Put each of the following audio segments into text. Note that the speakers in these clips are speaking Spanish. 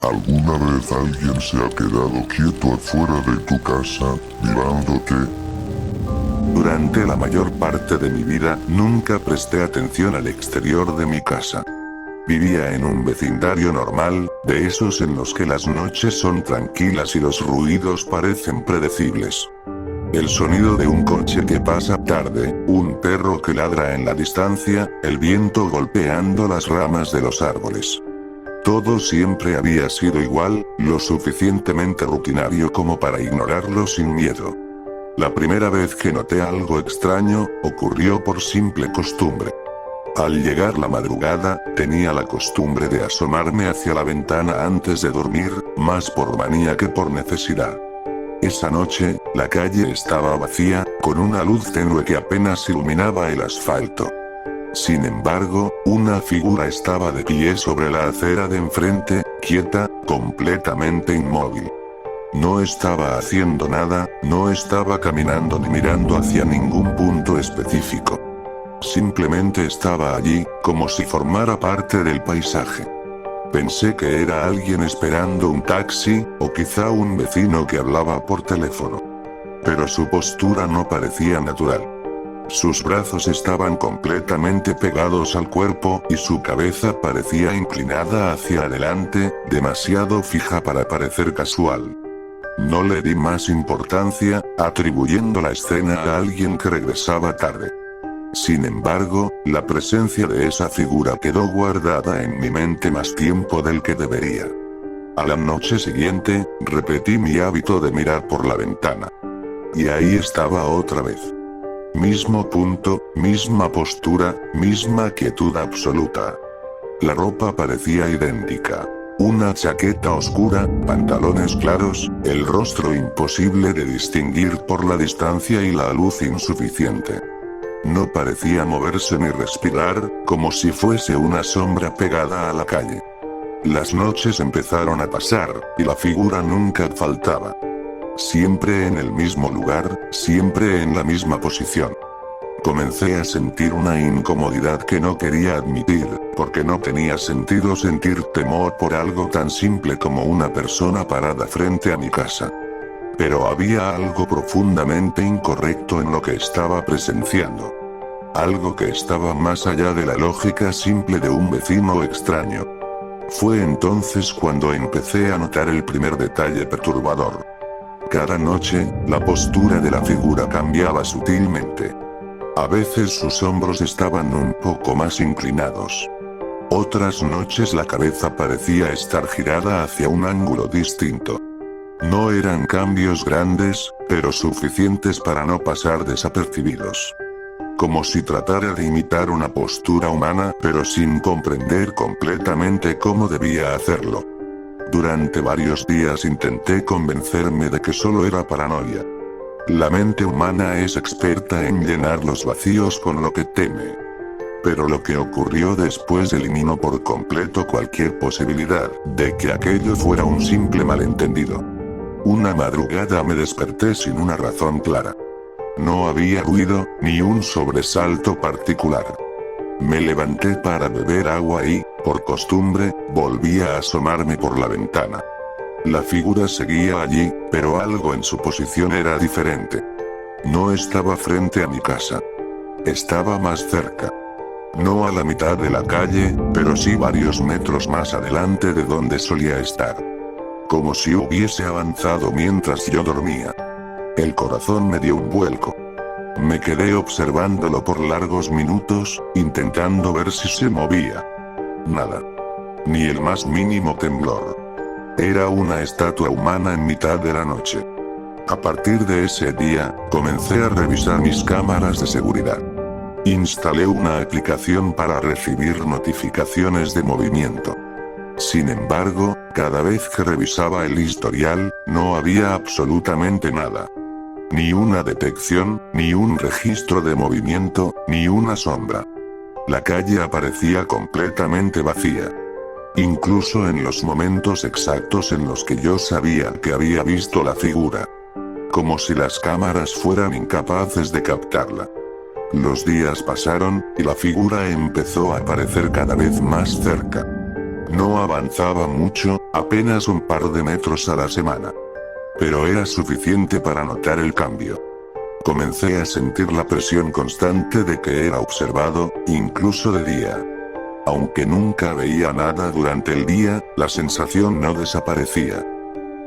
¿Alguna vez alguien se ha quedado quieto afuera de tu casa, mirándote? Durante la mayor parte de mi vida, nunca presté atención al exterior de mi casa. Vivía en un vecindario normal, de esos en los que las noches son tranquilas y los ruidos parecen predecibles. El sonido de un coche que pasa tarde, un perro que ladra en la distancia, el viento golpeando las ramas de los árboles. Todo siempre había sido igual, lo suficientemente rutinario como para ignorarlo sin miedo. La primera vez que noté algo extraño, ocurrió por simple costumbre. Al llegar la madrugada, tenía la costumbre de asomarme hacia la ventana antes de dormir, más por manía que por necesidad. Esa noche, la calle estaba vacía, con una luz tenue que apenas iluminaba el asfalto. Sin embargo, una figura estaba de pie sobre la acera de enfrente, quieta, completamente inmóvil. No estaba haciendo nada, no estaba caminando ni mirando hacia ningún punto específico. Simplemente estaba allí, como si formara parte del paisaje. Pensé que era alguien esperando un taxi, o quizá un vecino que hablaba por teléfono. Pero su postura no parecía natural. Sus brazos estaban completamente pegados al cuerpo, y su cabeza parecía inclinada hacia adelante, demasiado fija para parecer casual. No le di más importancia, atribuyendo la escena a alguien que regresaba tarde. Sin embargo, la presencia de esa figura quedó guardada en mi mente más tiempo del que debería. A la noche siguiente, repetí mi hábito de mirar por la ventana. Y ahí estaba otra vez. Mismo punto, misma postura, misma quietud absoluta. La ropa parecía idéntica. Una chaqueta oscura, pantalones claros, el rostro imposible de distinguir por la distancia y la luz insuficiente. No parecía moverse ni respirar, como si fuese una sombra pegada a la calle. Las noches empezaron a pasar, y la figura nunca faltaba. Siempre en el mismo lugar, siempre en la misma posición. Comencé a sentir una incomodidad que no quería admitir, porque no tenía sentido sentir temor por algo tan simple como una persona parada frente a mi casa. Pero había algo profundamente incorrecto en lo que estaba presenciando. Algo que estaba más allá de la lógica simple de un vecino extraño. Fue entonces cuando empecé a notar el primer detalle perturbador. Cada noche, la postura de la figura cambiaba sutilmente. A veces sus hombros estaban un poco más inclinados. Otras noches la cabeza parecía estar girada hacia un ángulo distinto. No eran cambios grandes, pero suficientes para no pasar desapercibidos. Como si tratara de imitar una postura humana, pero sin comprender completamente cómo debía hacerlo. Durante varios días intenté convencerme de que solo era paranoia. La mente humana es experta en llenar los vacíos con lo que teme. Pero lo que ocurrió después eliminó por completo cualquier posibilidad de que aquello fuera un simple malentendido. Una madrugada me desperté sin una razón clara. No había ruido, ni un sobresalto particular. Me levanté para beber agua y, por costumbre, volví a asomarme por la ventana. La figura seguía allí, pero algo en su posición era diferente. No estaba frente a mi casa. Estaba más cerca. No a la mitad de la calle, pero sí varios metros más adelante de donde solía estar. Como si hubiese avanzado mientras yo dormía. El corazón me dio un vuelco. Me quedé observándolo por largos minutos, intentando ver si se movía. Nada. Ni el más mínimo temblor. Era una estatua humana en mitad de la noche. A partir de ese día, comencé a revisar mis cámaras de seguridad. Instalé una aplicación para recibir notificaciones de movimiento. Sin embargo, cada vez que revisaba el historial, no había absolutamente nada. Ni una detección, ni un registro de movimiento, ni una sombra. La calle aparecía completamente vacía. Incluso en los momentos exactos en los que yo sabía que había visto la figura. Como si las cámaras fueran incapaces de captarla. Los días pasaron, y la figura empezó a aparecer cada vez más cerca. No avanzaba mucho, apenas un par de metros a la semana. Pero era suficiente para notar el cambio. Comencé a sentir la presión constante de que era observado, incluso de día. Aunque nunca veía nada durante el día, la sensación no desaparecía.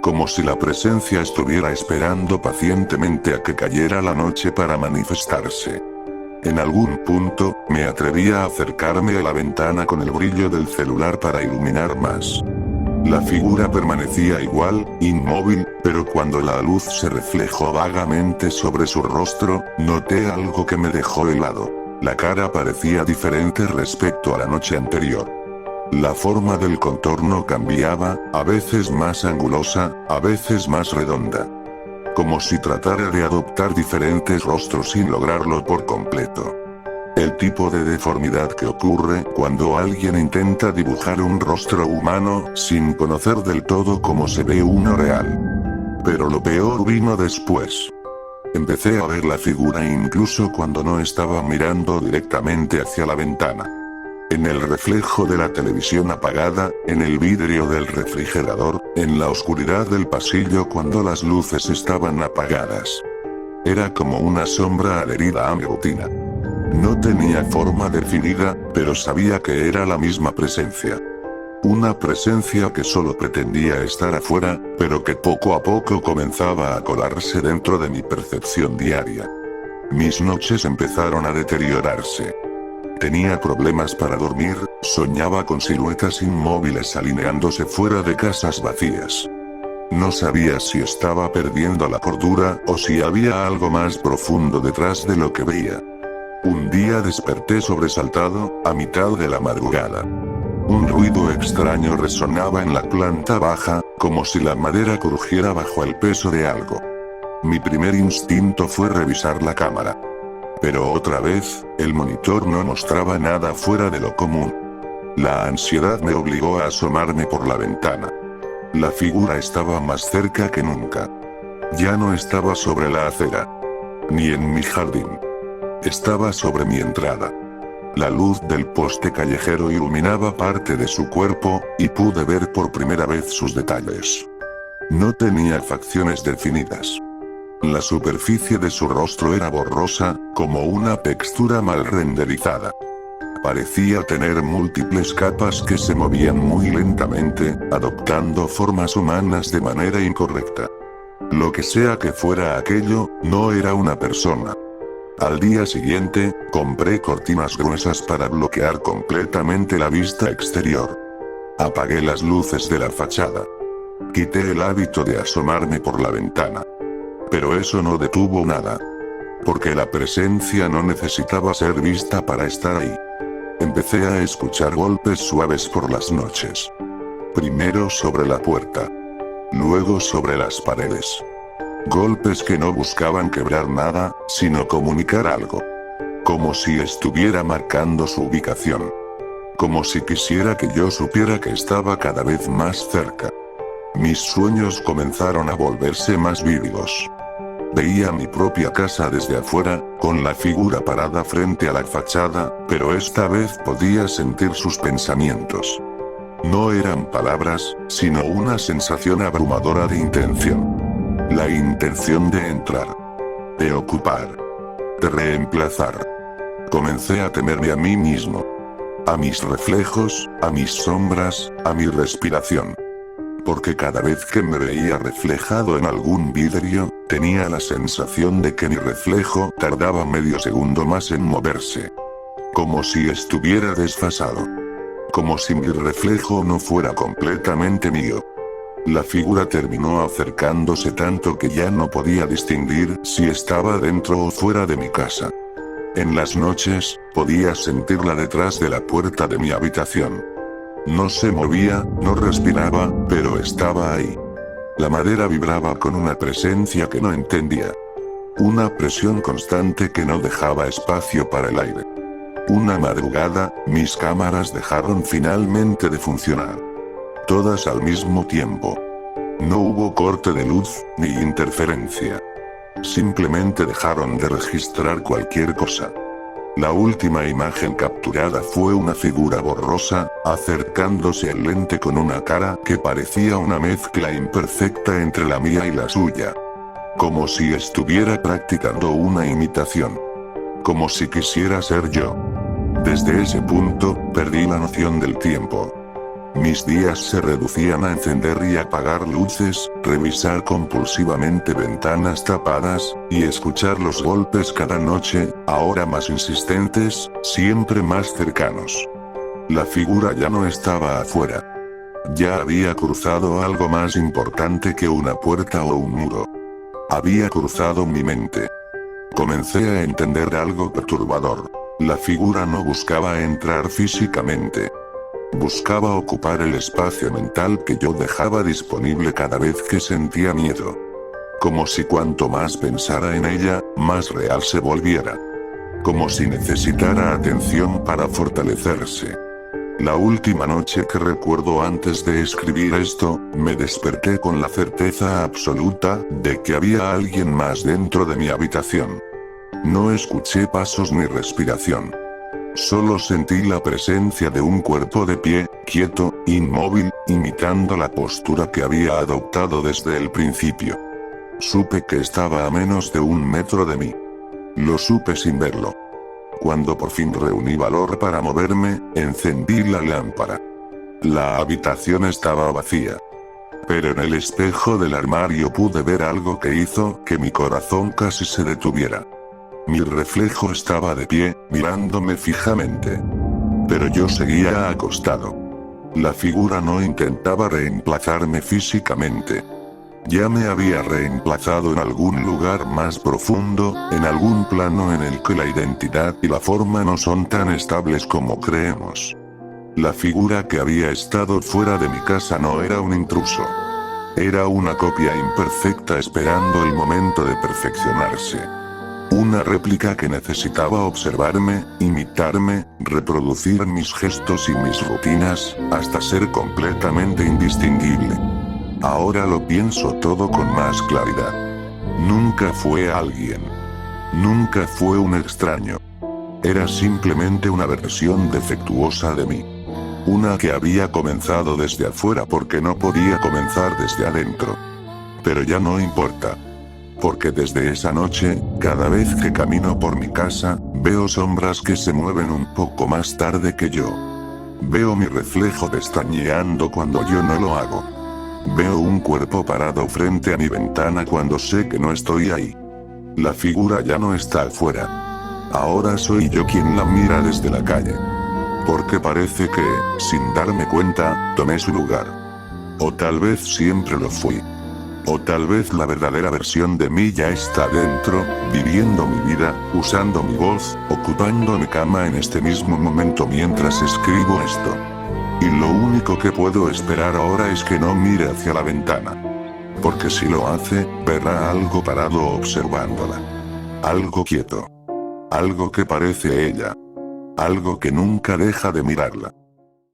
Como si la presencia estuviera esperando pacientemente a que cayera la noche para manifestarse. En algún punto, me atrevía a acercarme a la ventana con el brillo del celular para iluminar más. La figura permanecía igual, inmóvil, pero cuando la luz se reflejó vagamente sobre su rostro, noté algo que me dejó helado. La cara parecía diferente respecto a la noche anterior. La forma del contorno cambiaba, a veces más angulosa, a veces más redonda. Como si tratara de adoptar diferentes rostros sin lograrlo por completo. El tipo de deformidad que ocurre cuando alguien intenta dibujar un rostro humano sin conocer del todo cómo se ve uno real. Pero lo peor vino después. Empecé a ver la figura incluso cuando no estaba mirando directamente hacia la ventana. En el reflejo de la televisión apagada, en el vidrio del refrigerador, en la oscuridad del pasillo cuando las luces estaban apagadas. Era como una sombra adherida a mi rutina. No tenía forma definida, pero sabía que era la misma presencia. Una presencia que solo pretendía estar afuera, pero que poco a poco comenzaba a colarse dentro de mi percepción diaria. Mis noches empezaron a deteriorarse. Tenía problemas para dormir, soñaba con siluetas inmóviles alineándose fuera de casas vacías. No sabía si estaba perdiendo la cordura o si había algo más profundo detrás de lo que veía. Un día desperté sobresaltado, a mitad de la madrugada. Un ruido extraño resonaba en la planta baja, como si la madera crujiera bajo el peso de algo. Mi primer instinto fue revisar la cámara. Pero otra vez, el monitor no mostraba nada fuera de lo común. La ansiedad me obligó a asomarme por la ventana. La figura estaba más cerca que nunca. Ya no estaba sobre la acera. Ni en mi jardín. Estaba sobre mi entrada. La luz del poste callejero iluminaba parte de su cuerpo, y pude ver por primera vez sus detalles. No tenía facciones definidas. La superficie de su rostro era borrosa, como una textura mal renderizada. Parecía tener múltiples capas que se movían muy lentamente, adoptando formas humanas de manera incorrecta. Lo que sea que fuera aquello, no era una persona. Al día siguiente, compré cortinas gruesas para bloquear completamente la vista exterior. Apagué las luces de la fachada. Quité el hábito de asomarme por la ventana. Pero eso no detuvo nada. Porque la presencia no necesitaba ser vista para estar ahí. Empecé a escuchar golpes suaves por las noches. Primero sobre la puerta. Luego sobre las paredes. Golpes que no buscaban quebrar nada, sino comunicar algo. Como si estuviera marcando su ubicación. Como si quisiera que yo supiera que estaba cada vez más cerca. Mis sueños comenzaron a volverse más vívidos. Veía mi propia casa desde afuera, con la figura parada frente a la fachada, pero esta vez podía sentir sus pensamientos. No eran palabras, sino una sensación abrumadora de intención. La intención de entrar. De ocupar. De reemplazar. Comencé a temerme a mí mismo. A mis reflejos, a mis sombras, a mi respiración. Porque cada vez que me veía reflejado en algún vidrio, tenía la sensación de que mi reflejo tardaba medio segundo más en moverse. Como si estuviera desfasado. Como si mi reflejo no fuera completamente mío. La figura terminó acercándose tanto que ya no podía distinguir si estaba dentro o fuera de mi casa. En las noches, podía sentirla detrás de la puerta de mi habitación. No se movía, no respiraba, pero estaba ahí. La madera vibraba con una presencia que no entendía. Una presión constante que no dejaba espacio para el aire. Una madrugada, mis cámaras dejaron finalmente de funcionar. Todas al mismo tiempo. No hubo corte de luz, ni interferencia. Simplemente dejaron de registrar cualquier cosa. La última imagen capturada fue una figura borrosa, acercándose al lente con una cara que parecía una mezcla imperfecta entre la mía y la suya. Como si estuviera practicando una imitación. Como si quisiera ser yo. Desde ese punto, perdí la noción del tiempo. Mis días se reducían a encender y apagar luces, revisar compulsivamente ventanas tapadas, y escuchar los golpes cada noche, ahora más insistentes, siempre más cercanos. La figura ya no estaba afuera. Ya había cruzado algo más importante que una puerta o un muro. Había cruzado mi mente. Comencé a entender algo perturbador. La figura no buscaba entrar físicamente. Buscaba ocupar el espacio mental que yo dejaba disponible cada vez que sentía miedo. Como si cuanto más pensara en ella, más real se volviera. Como si necesitara atención para fortalecerse. La última noche que recuerdo antes de escribir esto, me desperté con la certeza absoluta de que había alguien más dentro de mi habitación. No escuché pasos ni respiración. Solo sentí la presencia de un cuerpo de pie, quieto, inmóvil, imitando la postura que había adoptado desde el principio. Supe que estaba a menos de 1 metro de mí. Lo supe sin verlo. Cuando por fin reuní valor para moverme, encendí la lámpara. La habitación estaba vacía. Pero en el espejo del armario pude ver algo que hizo que mi corazón casi se detuviera. Mi reflejo estaba de pie, mirándome fijamente. Pero yo seguía acostado. La figura no intentaba reemplazarme físicamente. Ya me había reemplazado en algún lugar más profundo, en algún plano en el que la identidad y la forma no son tan estables como creemos. La figura que había estado fuera de mi casa no era un intruso. Era una copia imperfecta esperando el momento de perfeccionarse. Una réplica que necesitaba observarme, imitarme, reproducir mis gestos y mis rutinas, hasta ser completamente indistinguible. Ahora lo pienso todo con más claridad. Nunca fue alguien. Nunca fue un extraño. Era simplemente una versión defectuosa de mí. Una que había comenzado desde afuera porque no podía comenzar desde adentro. Pero ya no importa. Porque desde esa noche, cada vez que camino por mi casa, veo sombras que se mueven un poco más tarde que yo. Veo mi reflejo destañeando cuando yo no lo hago. Veo un cuerpo parado frente a mi ventana cuando sé que no estoy ahí. La figura ya no está afuera. Ahora soy yo quien la mira desde la calle. Porque parece que, sin darme cuenta, tomé su lugar. O tal vez siempre lo fui. O tal vez la verdadera versión de mí ya está dentro, viviendo mi vida, usando mi voz, ocupando mi cama en este mismo momento mientras escribo esto. Y lo único que puedo esperar ahora es que no mire hacia la ventana. Porque si lo hace, verá algo parado observándola. Algo quieto. Algo que parece ella. Algo que nunca deja de mirarla.